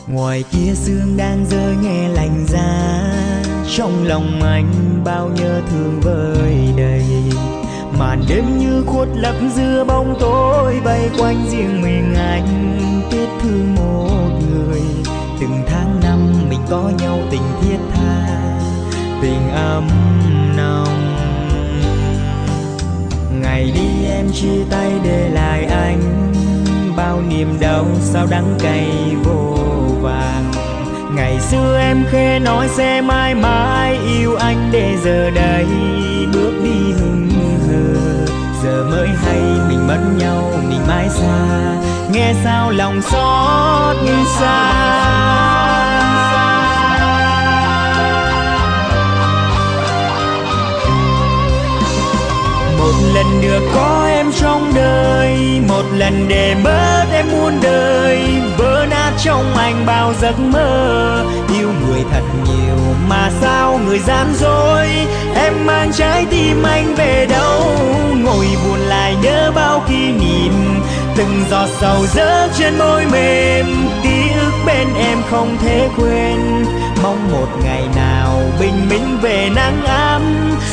Ngoài kia sương đang rơi nghe lạnh giá, trong lòng anh bao nhớ thương vơi đầy. Màn đêm như khuất lấp giữa bóng tối, bay quanh riêng mình anh tiếc thương một người. Từng tháng năm mình có nhau tình thiết tha, tình ấm nồng. Ngày đi em chia tay để lại anh bao niềm đau sao đắng cay vô vàng. Ngày xưa em khẽ nói sẽ mãi mãi yêu anh, để giờ đây bước đi hững hờ. Giờ mới hay mình mất nhau mình mãi xa, nghe sao lòng xót xa. Một lần được có em trong đời, một lần để mất em muôn đời. Vỡ nát trong anh bao giấc mơ, yêu người thật nhiều mà sao người gian dối. Em mang trái tim anh về đâu, ngồi buồn lại nhớ bao kỷ niệm. Từng giọt sầu rớt trên môi mềm, ký ức bên em không thể quên. Mong một ngày nào bình minh về nắng ấm,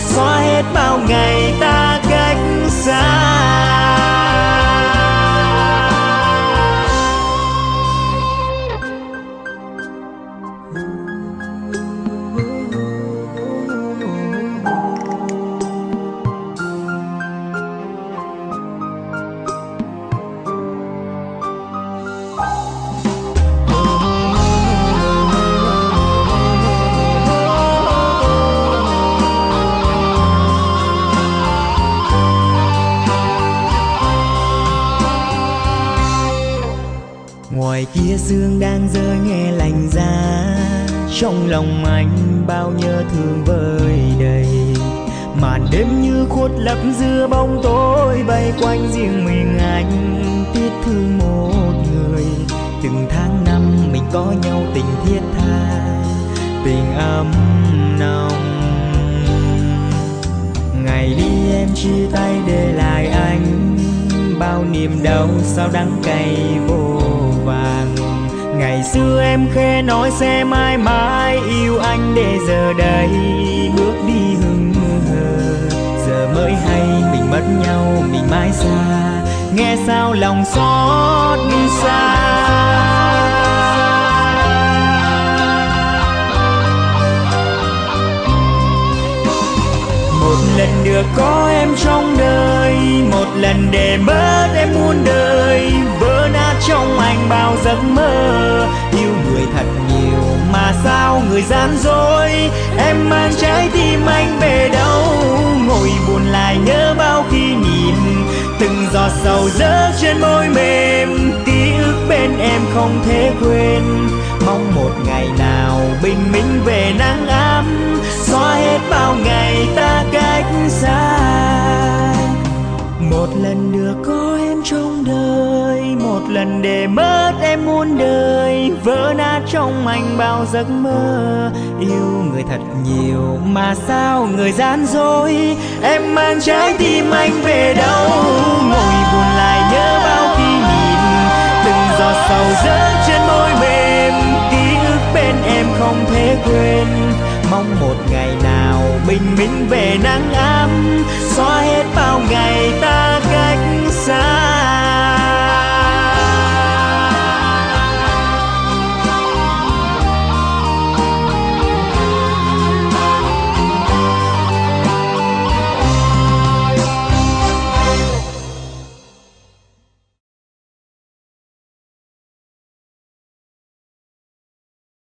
xóa hết bao ngày ta cách xa. Ngoài kia sương đang rơi nghe lạnh giá, trong lòng anh bao nhớ thương vơi đầy. Màn đêm như khuất lấp giữa bóng tối, bay quanh riêng mình anh tiếc thương một người. Từng tháng năm mình có nhau tình thiết tha, tình ấm nồng. Ngày đi em chia tay để lại anh bao niềm đau sao đắng cay vô vàng. Ngày xưa em khẽ nói sẽ mãi mãi yêu anh, để giờ đây bước đi hững hờ. Giờ mới hay mình mất nhau mình mãi xa, nghe sao lòng xót xa. Một lần được có em trong đời, một lần để mất em muôn đời. Vỡ nát trong anh bao giấc mơ, yêu người thật nhiều mà sao người gian dối. Em mang trái tim anh về đâu, ngồi buồn lại nhớ bao kỷ niệm. Từng giọt sầu rớt trên môi mềm, ký ức bên em không thể quên. Mong một ngày nào bình minh về nắng ấm, xóa hết bao ngày ta cách xa. Một lần được có em trong đời, một lần để mất em muôn đời. Vỡ nát trong anh bao giấc mơ, yêu người thật nhiều mà sao người gian dối. Em mang trái tim anh về đâu, ngồi buồn lại nhớ bao kỷ niệm. Từng giọt sầu rớt trên môi mềm, ký ức bên em không thể quên. Mong một ngày nào bình minh về nắng ấm, xóa